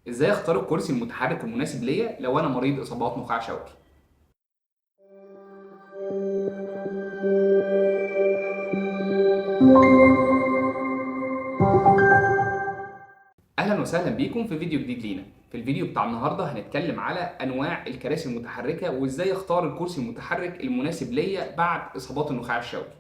ازاي اختار الكرسي المتحرك المناسب ليا لو انا مريض اصابات نخاع شوكي؟ اهلا وسهلا بيكم في فيديو جديد لينا. في الفيديو بتاع النهارده هنتكلم على انواع الكراسي المتحركه وازاي اختار الكرسي المتحرك المناسب ليا بعد اصابات النخاع الشوكي.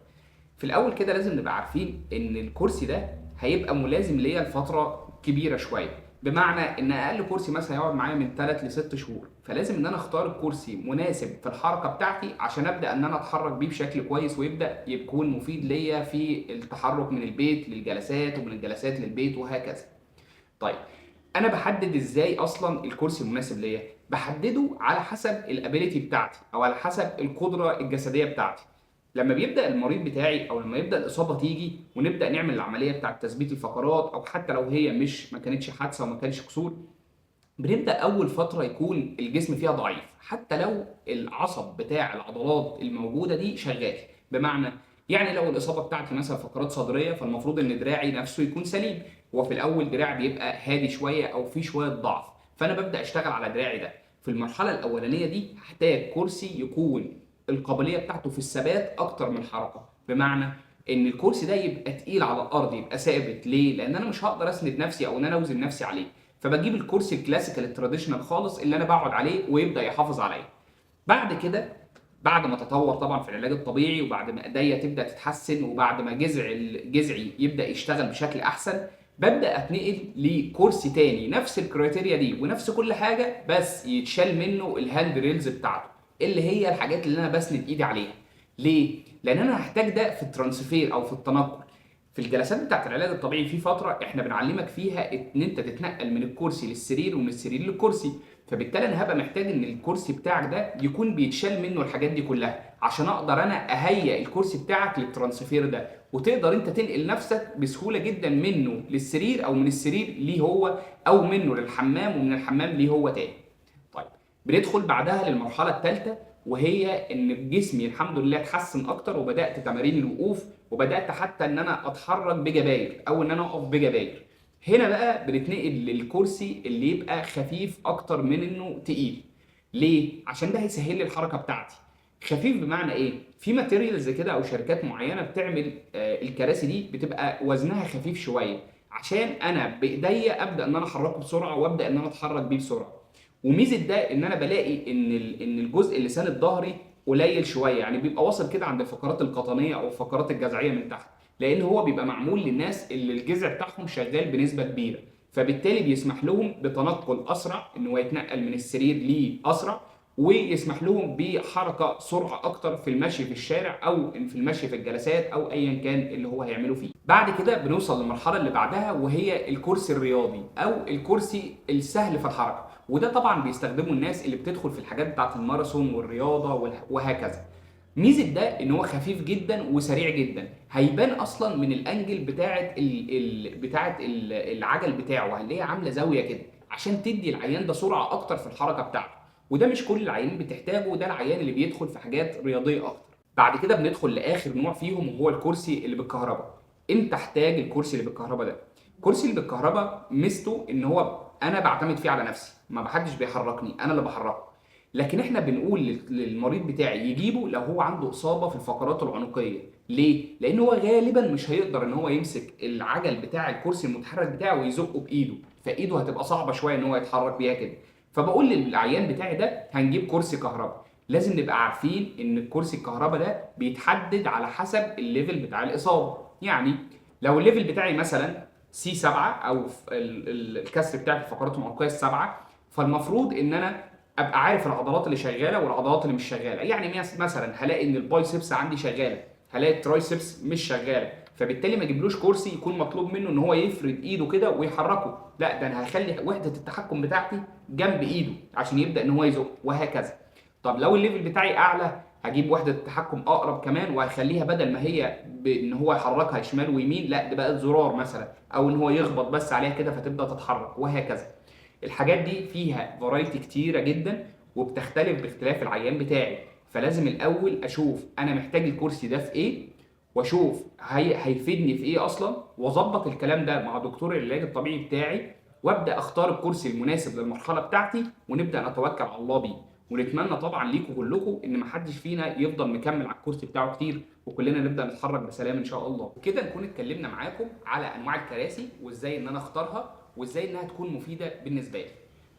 في الاول كده لازم نبقى عارفين ان الكرسي ده هيبقى ملازم ليا لفتره كبيره شويه، بمعنى ان اقل كرسي مثلا هيقعد معايا من 3 ل 6 شهور، فلازم ان انا اختار الكرسي مناسب في الحركه بتاعتي عشان ابدا ان انا اتحرك بيه بشكل كويس ويبدا يكون مفيد ليا في التحرك من البيت للجلسات ومن الجلسات للبيت وهكذا. طيب، انا بحدد ازاي اصلا الكرسي المناسب ليا؟ بحدده على حسب الابيليتي بتاعتي او على حسب القدره الجسديه بتاعتي. لما بيبدا المريض بتاعي او لما يبدا الاصابه تيجي ونبدا نعمل العمليه بتاعه تثبيت الفقرات، او حتى لو هي ما كانتش حادثه وما كانش كسور، بنبدا اول فتره يكون الجسم فيها ضعيف حتى لو العصب بتاع العضلات الموجوده دي شغال. بمعنى، يعني لو الاصابه بتاعتي مثلا فقرات صدريه، فالمفروض ان دراعي نفسه يكون سليم. هو في الاول دراع بيبقى هادي شويه او فيه شويه ضعف، فانا ببدا اشتغل على دراعي ده. في المرحله الاولانيه دي هحتاج كرسي يكون القابليه بتاعته في الثبات اكتر من الحركه. بمعنى ان الكرسي ده يبقى تقيل على الارض، يبقى ثابت. ليه؟ لان انا مش هقدر اسند نفسي او ان انا اوزن نفسي عليه، فبجيب الكرسي الكلاسيكال التراديشنال خالص اللي انا بقعد عليه ويبدا يحافظ عليا. بعد كده، بعد ما تطور طبعا في العلاج الطبيعي، وبعد ما ايديا تبدا تتحسن، وبعد ما جذعي يبدا يشتغل بشكل احسن، ببدا اتنقل لكرسي تاني نفس الكريتيريا دي ونفس كل حاجه، بس يتشال منه الهاند ريلز بتاعته، اللي هي الحاجات اللي انا بسند ايدي عليها. ليه؟ لان انا هحتاج ده في الترانسفير او في التنقل. في الجلسات بتاعت العلاج الطبيعي في فتره احنا بنعلمك فيها ان انت تتنقل من الكرسي للسرير ومن السرير للكرسي، فبالتالي انا هبقى محتاج ان الكرسي بتاعك ده يكون بيتشال منه الحاجات دي كلها عشان اقدر انا اهيئ الكرسي بتاعك للترانسفير ده، وتقدر انت تنقل نفسك بسهوله جدا منه للسرير او من السرير ليه هو، او منه للحمام ومن الحمام ليه هو تاني. طيب، بندخل بعدها للمرحله الثالثه، وهي ان جسمي الحمد لله اتحسن اكتر وبدات تمارين الوقوف، وبدات حتى ان انا اتحرك بجباير او ان انا اقف بجباير. هنا بقى بنتنقل للكرسي اللي يبقى خفيف اكتر من انه تقيل. ليه؟ عشان ده هيسهل لي الحركه بتاعتي. خفيف بمعنى ايه؟ في ماتيريالز كده او شركات معينه بتعمل الكراسي دي بتبقى وزنها خفيف شويه، عشان انا بايديا ابدا ان انا احركه بسرعه وابدا ان انا اتحرك بيه بسرعه. وميزه ده ان انا بلاقي ان الجزء اللي ساند ظهري قليل شويه، يعني بيبقى واصل كده عند الفقرات القطنيه او الفقرات الجذعيه من تحت، لان هو بيبقى معمول للناس اللي الجذع بتاعهم شغال بنسبه كبيره، فبالتالي بيسمح لهم بتنقل اسرع، ان هو يتنقل من السرير ليه اسرع، ويسمح لهم بحركه سرعه اكتر في المشي في الشارع او في المشي في الجلسات او ايا كان اللي هو هيعمله فيه. بعد كده بنوصل للمرحله اللي بعدها، وهي الكرسي الرياضي او الكرسي السهل في الحركه، وده طبعا بيستخدمه الناس اللي بتدخل في الحاجات بتاعه الماراثون والرياضه وهكذا. ميزه ده ان هو خفيف جدا وسريع جدا، هيبان اصلا من الانجل بتاعه العجل بتاعه، اللي هي عامله زاويه كده عشان تدي العيان ده سرعه اكتر في الحركه بتاعته. وده مش كل العيانين بتحتاجه، ده العيان اللي بيدخل في حاجات رياضيه اكتر. بعد كده بندخل لاخر نوع فيهم، وهو الكرسي اللي بالكهرباء. امتى احتاج الكرسي اللي بالكهرباء ده؟ الكرسي اللي بالكهرباء ميزته ان هو انا بعتمد فيه على نفسي، ما حدش بيحركني، انا اللي بحركه. لكن احنا بنقول للمريض بتاعي يجيبه لو هو عنده اصابه في الفقرات العنقيه. ليه؟ لان هو غالبا مش هيقدر ان هو يمسك العجل بتاع الكرسي المتحرك بتاعه ويزقه بايده، فايده هتبقى صعبه شويه ان هو يتحرك بيها كده. فبقول للعيان بتاعي ده هنجيب كرسي كهرباء. لازم نبقى عارفين ان الكرسي الكهرباء ده بيتحدد على حسب الليفل بتاع الاصابه. يعني لو الليفل بتاعي مثلا سي 7 او الكسر بتاعي في الفقرات العنقيه السبعه، فالمفروض ان انا ابقى عارف العضلات اللي شغاله والعضلات اللي مش شغاله. يعني مثلا هلاقي ان البايسبس عندي شغاله، هلاقي الترايسبس مش شغاله، فبالتالي ما اجيبلوش كرسي يكون مطلوب منه ان هو يفرد ايده كده ويحركه، لا ده انا هخلي وحده التحكم بتاعتي جنب ايده عشان يبدا ان هو يزق وهكذا. طب لو الليفل بتاعي اعلى، هجيب وحده التحكم اقرب كمان وهخليها بدل ما هي ان هو يحركها شمال ويمين، لا ده بقت زرار مثلا، او ان هو يخبط بس عليها كده فتبدا تتحرك وهكذا. الحاجات دي فيها فرايتي كتيره جدا وبتختلف باختلاف العيان بتاعي، فلازم الاول اشوف انا محتاج الكرسي ده في ايه، واشوف هيفيدني في ايه اصلا، واظبط الكلام ده مع دكتور العلاج الطبيعي بتاعي وابدا اختار الكرسي المناسب للمرحله بتاعتي، ونبدا نتوكل على الله بيه. ونتمنى طبعا ليكم كلكم ان محدش فينا يفضل مكمل على الكرسي بتاعه كتير، وكلنا نبدا نتحرك بسلام ان شاء الله. وكده نكون اتكلمنا معاكم على انواع الكراسي وازاي ان انا اختارها وازاي انها تكون مفيده بالنسبه لي.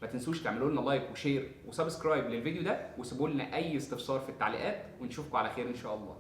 ما تنسوش تعملوا لنا لايك وشير وسبسكرايب للفيديو ده، وسيبوا لنا اي استفسار في التعليقات، ونشوفكم على خير ان شاء الله.